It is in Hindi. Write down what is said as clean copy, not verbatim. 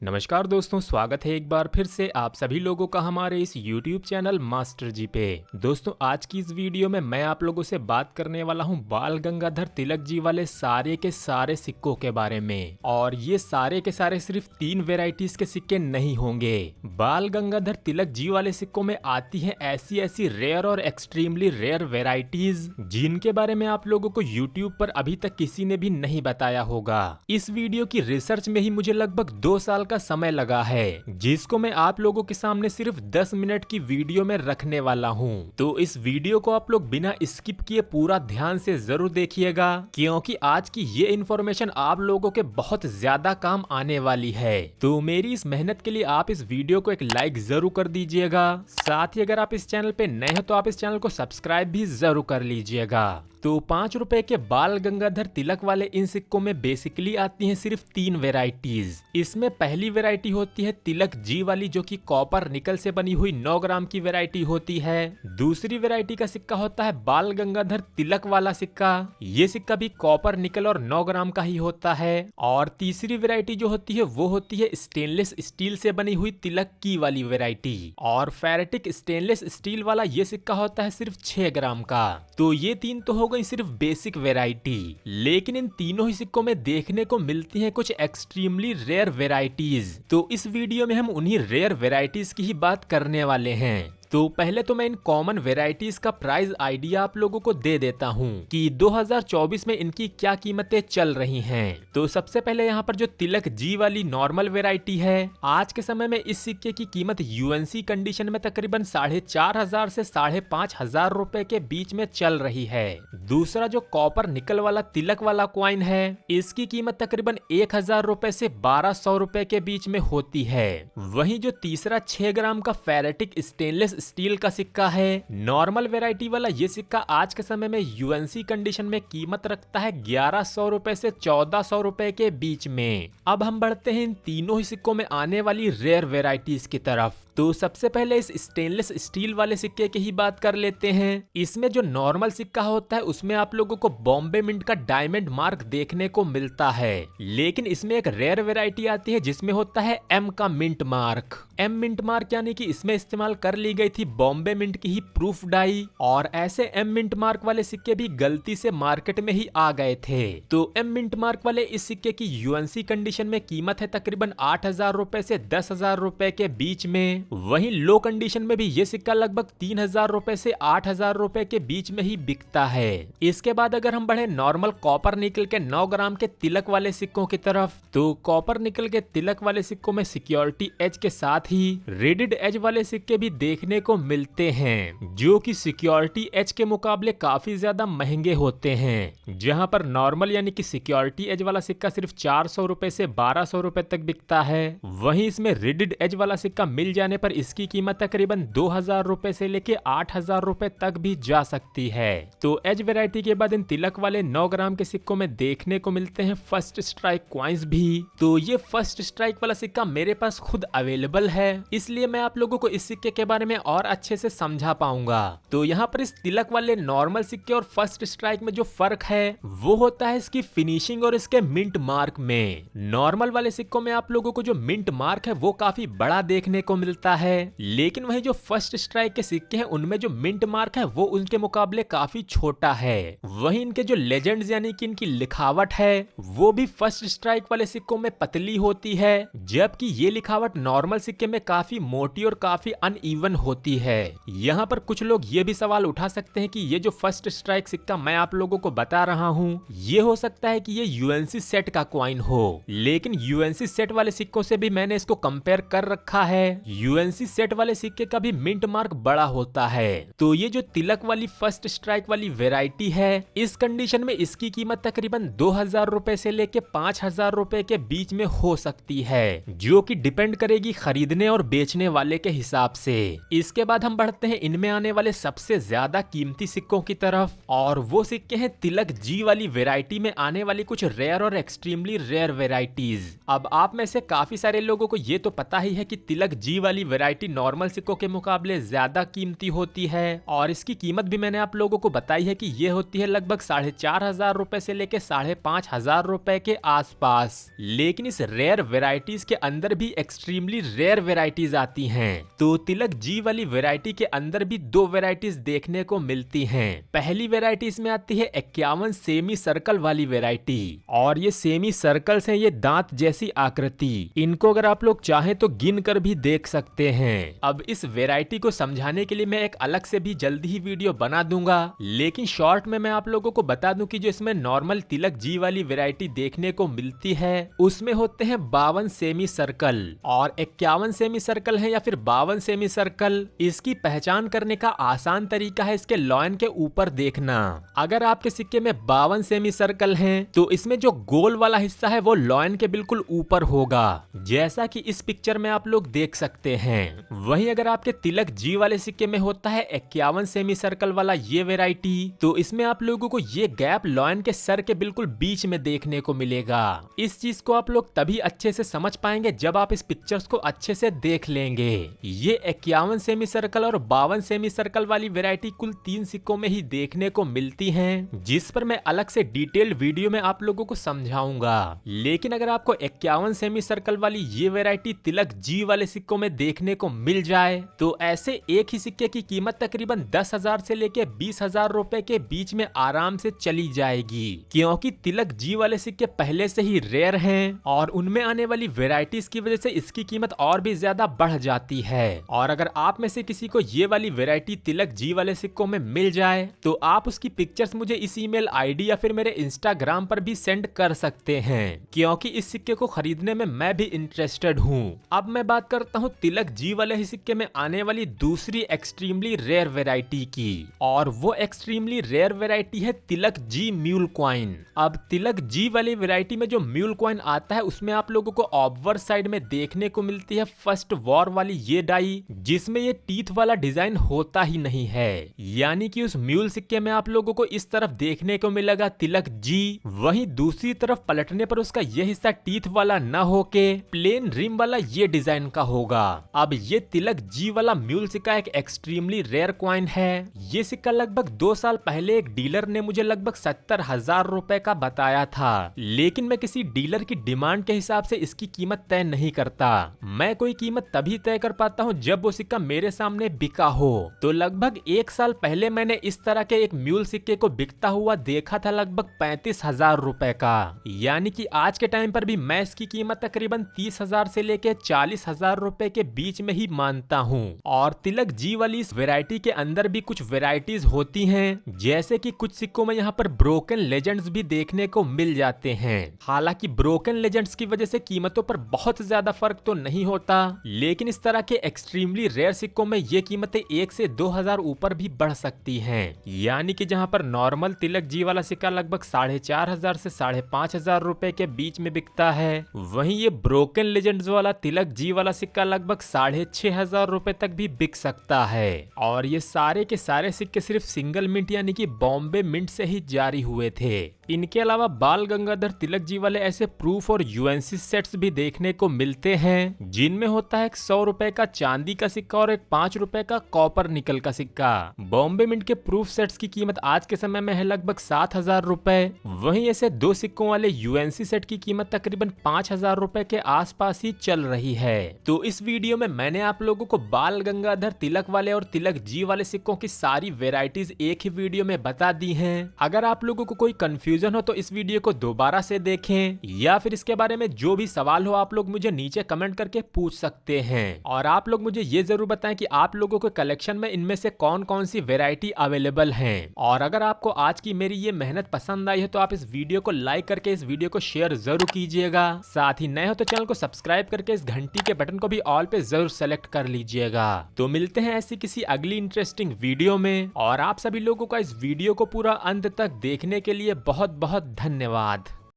नमस्कार दोस्तों, स्वागत है एक बार फिर से आप सभी लोगों का हमारे इस YouTube चैनल मास्टर जी पे। दोस्तों, आज की इस वीडियो में मैं आप लोगों से बात करने वाला हूं बाल गंगाधर तिलक जी वाले सारे के सारे सिक्कों के बारे में। और ये सारे के सारे सिर्फ 3 वेराइटीज के सिक्के नहीं होंगे। बाल गंगाधर तिलक जी वाले सिक्कों में आती है ऐसी ऐसी रेयर और एक्सट्रीमली रेयर वेराइटीज जिनके बारे में आप लोगों को YouTube पर अभी तक किसी ने भी नहीं बताया होगा। इस वीडियो की रिसर्च में ही मुझे लगभग 2 साल का समय लगा है, जिसको मैं आप लोगों के सामने सिर्फ 10 मिनट की वीडियो में रखने वाला हूं। तो इस वीडियो को आप लोग बिना स्किप किए पूरा ध्यान से जरूर देखिएगा, क्योंकि आज की ये इन्फॉर्मेशन आप लोगों के बहुत ज्यादा काम आने वाली है। तो मेरी इस मेहनत के लिए आप इस वीडियो को एक लाइक जरूर कर दीजिएगा। साथ ही अगर आप इस चैनल पे नए हो तो आप इस चैनल को सब्सक्राइब भी जरूर कर लीजिएगा। तो 5 रुपए के बाल गंगाधर तिलक वाले इन सिक्कों में बेसिकली आती हैं सिर्फ 3 वेराइटीज। इसमें पहली वेराइटी होती है तिलक जी वाली, जो कि कॉपर निकल से बनी हुई 9 ग्राम की वेराइटी होती है। दूसरी वेराइटी का सिक्का होता है बाल गंगाधर तिलक वाला सिक्का। ये सिक्का भी कॉपर निकल और 9 ग्राम का ही होता है। और तीसरी वेराइटी जो होती है वो होती है स्टेनलेस स्टील से बनी हुई तिलक की वाली वेराइटी। और फेरेटिक स्टेनलेस स्टील वाला ये सिक्का होता है सिर्फ 6 ग्राम का। तो ये 3 तो हो गई सिर्फ बेसिक वैरायटी, लेकिन इन तीनों ही सिक्कों में देखने को मिलती हैं कुछ एक्सट्रीमली रेयर वैरायटीज। तो इस वीडियो में हम उन्हीं रेयर वैरायटीज की ही बात करने वाले हैं। तो पहले तो मैं इन कॉमन वेराइटीज का प्राइस आइडिया आप लोगों को दे देता हूं कि 2024 में इनकी क्या कीमतें चल रही हैं। तो सबसे पहले यहाँ पर जो तिलक जी वाली नॉर्मल वेराइटी है, आज के समय में इस सिक्के की कीमत यूएनसी कंडीशन में तकरीबन 4,500 से 5,500 रुपए के बीच में चल रही है। दूसरा जो कॉपर निकल वाला तिलक वाला क्वाइन है, इसकी कीमत तकरीबन 1,000 रुपए से 1,200 रुपए के बीच में होती है। वहीं जो तीसरा 6 ग्राम का फेरेटिक स्टेनलेस स्टील का सिक्का है, नॉर्मल वेराइटी वाला ये सिक्का आज के समय में यूएनसी कंडीशन में कीमत रखता है 1,100 रुपए से 1,400 रुपए के बीच में। अब हम बढ़ते हैं इन तीनों ही सिक्कों में आने वाली रेयर वेराइटीज की तरफ। तो सबसे पहले इस स्टेनलेस स्टील वाले सिक्के की ही बात कर लेते हैं। इसमें जो नॉर्मल सिक्का होता है उसमें आप लोगों को बॉम्बे मिंट का डायमंड मार्क देखने को मिलता है, लेकिन इसमें एक रेयर वेराइटी आती है जिसमें होता है एम का mint mark. M mint mark यानी कि इसमें इस्तेमाल कर ली गई थी बॉम्बे मिंट की ही प्रूफ डाई। और ऐसे एम मिंट मार्क वाले सिक्के भी गलती से मार्केट में ही आ गए थे। तो एम मिंट मार्क वाले इस सिक्के की यूएनसी कंडीशन में कीमत है तकरीबन 8,000 रुपए से 10,000 रुपए के बीच में। वहीं लो कंडीशन में भी ये सिक्का लगभग 3,000 रुपए से 8,000 रुपए के बीच में ही बिकता है। इसके बाद अगर हम बढ़े नॉर्मल कॉपर निकल के 9 ग्राम के तिलक वाले सिक्कों की तरफ, तो कॉपर निकल के तिलक वाले सिक्कों में सिक्योरिटी एज के साथ ही रेडेड एज वाले सिक्के भी देखने को मिलते हैं, जो कि सिक्योरिटी एज के मुकाबले काफी ज्यादा महंगे होते हैं। जहां पर नॉर्मल यानी कि सिक्योरिटी एज वाला सिक्का सिर्फ 400 रुपए से 1,200 रुपए तक बिकता है। वहीं इसमें रेडेड एज वाला सिक्का मिल जाने पर इसकी कीमत तकरीबन 2,000 रुपए से लेके 8,000 रुपए तक भी जा सकती है। तो एज वैरायटी के बाद इन तिलक वाले 9 ग्राम के सिक्कों में देखने को मिलते हैं फर्स्ट स्ट्राइक क्वाइंस भी। तो ये फर्स्ट स्ट्राइक वाला सिक्का मेरे पास खुद अवेलेबल है, इसलिए मैं आप लोगों को इस सिक्के के बारे में और अच्छे से समझा पाऊंगा। तो यहाँ पर इस तिलक वाले नॉर्मल सिक्के और फर्स्ट स्ट्राइक में जो फर्क है वो होता है इसकी फिनिशिंग और इसके मिंट मार्क में। नॉर्मल वाले सिक्कों में आप लोगों को जो मिंट मार्क है वो काफी बड़ा देखने को मिलता है, लेकिन वही जो फर्स्ट स्ट्राइक के सिक्के हैं उनमें जो मिंट मार्क है वो उनके मुकाबले काफी छोटा है। वहीं इनके जो लेजेंड्स यानी कि इनकी लिखावट है वो भी फर्स्ट स्ट्राइक वाले सिक्कों में पतली होती है, जबकि ये लिखावट नॉर्मल सिक्के में काफी मोटी और काफी अनइवन होती है। यहाँ पर कुछ लोग ये भी सवाल उठा सकते हैं कि ये जो फर्स्ट स्ट्राइक सिक्का मैं आप लोगों को बता रहा हूँ, ये हो सकता है कि ये यूएनसी सेट का क्वाइन हो, लेकिन यूएनसी सेट वाले सिक्कों से भी मैंने इसको कंपेयर कर रखा है। यूएनसी सेट वाले सिक्के का भी मिंट मार्क बड़ा होता है। तो ये जो तिलक वाली फर्स्ट स्ट्राइक वाली वेराइटी है, इस कंडीशन में इसकी कीमत तकरीबन 2,000 रुपए से लेके 5,000 रुपए के बीच में हो सकती है, जो कि डिपेंड करेगी खरीदने और बेचने वाले के हिसाब से। इसके बाद हम बढ़ते हैं इनमें आने वाले सबसे ज्यादा कीमती सिक्कों की तरफ, और वो सिक्के हैं तिलक जी वाली वेराइटी में आने वाली कुछ रेयर और एक्सट्रीमली रेयर वेराइटीज। अब आप में से काफी सारे लोगों को ये तो पता ही है कि तिलक जी वाली वाली वैरायटी नॉर्मल सिक्कों के मुकाबले ज्यादा कीमती होती है और इसकी कीमत भी मैंने आप लोगों को बताई है कि ये होती है लगभग 4,500 रुपए से लेके 5,500 रुपए के आसपास। लेकिन इस रेयर वेराइटीज के अंदर भी एक्सट्रीमली रेयर वेराइटीज आती हैं। तो तिलक जी वाली वेराइटी के अंदर भी दो वेराइटीज देखने को मिलती हैं। पहली वेराइटी इसमें आती है 51 सेमी सर्कल वाली वेराइटी और ये सेमी सर्कल्स हैं, ये दांत जैसी आकृति। इनको अगर आप लोग चाहें तो गिन कर भी देख सकते हैं। अब इस वेराइटी को समझाने के लिए मैं एक अलग से भी जल्दी ही वीडियो बना दूंगा, लेकिन शॉर्ट में मैं आप लोगों को बता दूं कि जो इसमें नॉर्मल तिलक जी वाली वेराइटी देखने को मिलती है उसमें होते हैं 52 सेमी सर्कल और 51 सेमी सर्कल है या फिर 52 सेमी सर्कल। इसकी पहचान करने का आसान तरीका है इसके लॉयन के ऊपर देखना। अगर आपके सिक्के में 52 सेमी सर्कल हैं तो इसमें जो गोल वाला हिस्सा है वो लॉयन के बिल्कुल ऊपर होगा, जैसा कि इस पिक्चर में आप लोग देख सकते हैं। वहीं अगर आपके तिलक जी वाले सिक्के में होता है 51 सेमी सर्कल वाला ये वेराइटी, तो इसमें आप लोगों को ये गैप लॉयन के सर के बिल्कुल बीच में देखने को मिलेगा। इस चीज को आप लोग तभी अच्छे से समझ पाएंगे जब आप इस पिक्चर्स को अच्छे से देख लेंगे। ये 51 सेमी सर्कल और 52 सेमी सर्कल वाली वेराइटी कुल 3 सिक्कों में ही देखने को मिलती हैं, जिस पर मैं अलग से डिटेल्ड वीडियो में आप लोगों को समझाऊंगा। लेकिन अगर आपको 51 सेमी सर्कल वाली ये वेराइटी तिलक जी वाले सिक्कों में देखने को मिल जाए तो ऐसे एक ही सिक्के की कीमत तकरीबन 10,000 से लेके 20,000 रुपए के बीच में आराम से चली जाएगी, क्योंकि तिलक जी वाले सिक्के पहले से ही रेयर हैं और उनमें आने वाली वेराइटीज की वजह से इसकी कीमत और भी ज्यादा बढ़ जाती है। और अगर आप में से किसी को ये वाली वेराइटी तिलक जी वाले सिक्कों में मिल जाए तो आप उसकी पिक्चर्स मुझे इस ईमेल आईडी या फिर मेरे इंस्टाग्राम पर भी सेंड कर सकते हैं, क्योंकि इस सिक्के को खरीदने में मैं भी इंटरेस्टेड हूँ। अब मैं बात करता हूँ तिलक जी वाले ही सिक्के में आने वाली दूसरी एक्सट्रीमली रेयर वेराइटी की, और वो एक्सट्रीमली रेयर वेराइटी है तिलक जी म्यूल कॉइन। अब तिलक जी वाली वेराइटी में जो म्यूल कॉइन आता है उसमें आप लोगों को ऑब्वर्ड साइड में देखने को मिलती है फर्स्ट वॉर वाली ये डाई, जिसमें ये टीथ वाला डिजाइन होता ही नहीं है। यानी कि उस म्यूल सिक्के में आप लोगों को इस तरफ देखने को मिलेगा तिलक जी, वहीं दूसरी तरफ पलटने पर उसका ये हिस्सा टीथ वाला न होके प्लेन रिम वाला ये डिजाइन का होगा। अब ये तिलक जी वाला म्यूल सिक्का एक एक्सट्रीमली रेयर कॉइन है। ये सिक्का लगभग 2 साल पहले एक डीलर ने मुझे लगभग 70,000 रुपए का बताया था, लेकिन मैं किसी डीलर की डिमांड के हिसाब से इसकी कीमत तय नहीं करता। मैं कोई कीमत तभी तय कर पाता हूँ जब वो सिक्का मेरे सामने बिका हो। तो लगभग 1 साल पहले मैंने इस तरह के एक म्यूल सिक्के को बिकता हुआ देखा था लगभग 35,000 रुपए का। यानी कि आज के टाइम पर भी मैं इसकी कीमत तकरीबन 30,000 से लेके 40,000 रुपए के बीच में ही मानता हूँ। और तिलक जी वाली इस वेराइटी के अंदर भी कुछ वेराइटीज होती हैं, जैसे कि कुछ सिक्कों में यहाँ पर ब्रोकन लेजेंड्स भी देखने को मिल जाते हैं। हालांकि ब्रोकन लेजेंड्स की वजह से कीमतों पर बहुत ज्यादा फर्क तो नहीं होता, लेकिन इस तरह के एक्सट्रीमली रेयर सिक्कों में ये कीमतें 1 से 2,000 ऊपर भी बढ़ सकती हैं। यानी कि जहाँ पर नॉर्मल तिलक जी वाला सिक्का लगभग 4,500 से 5,500 रुपए के बीच में बिकता है, वहीं ये ब्रोकन लेजेंड्स वाला तिलक जी वाला सिक्का लगभग 6,500 रुपए तक भी बिक सकता है। और ये सारे के सारे सिक्के सिर्फ सिंगल मिंट यानी कि बॉम्बे मिंट से ही जारी हुए थे। इनके अलावा बाल गंगाधर तिलक जी वाले ऐसे प्रूफ और यूएनसी सेट्स भी देखने को मिलते हैं, जिनमें होता है एक 100 रुपए का चांदी का सिक्का और एक 5 रुपए का कॉपर निकल का सिक्का। बॉम्बे मिंट के प्रूफ सेट्स की कीमत आज के समय में है लगभग 7,000 रुपए। वहीं ऐसे 2 सिक्कों वाले यूएनसी सेट की कीमत तकरीबन 5,000 रुपए के आसपास ही चल रही है। तो इस वीडियो में मैंने आप लोगों को बाल गंगाधर तिलक वाले और तिलक जी वाले सिक्कों की सारी वेराइटीज एक ही वीडियो में बता दी हैं। अगर आप लोगों को कोई कंफ्यूजन हो तो इस वीडियो को दोबारा से देखें, या फिर इसके बारे में जो भी सवाल हो आप लोग मुझे नीचे कमेंट करके पूछ सकते हैं। और आप लोग मुझे ये जरूर बताएं कि आप लोगों के कलेक्शन में इनमें से कौन कौन सी वेराइटी अवेलेबल हैं। और अगर आपको आज की मेरी ये मेहनत पसंद आई है तो आप इस वीडियो को लाइक करके इस वीडियो को शेयर जरूर कीजिएगा। साथ ही नए हो तो चैनल को सब्सक्राइब करके इस घंटी के बटन को भी ऑल पे जरूर सेलेक्ट कर लीजिएगा। तो मिलते हैं ऐसी किसी अगली इंटरेस्टिंग वीडियो में, और आप सभी लोगों का इस वीडियो को पूरा अंत तक देखने के लिए बहुत बहुत धन्यवाद।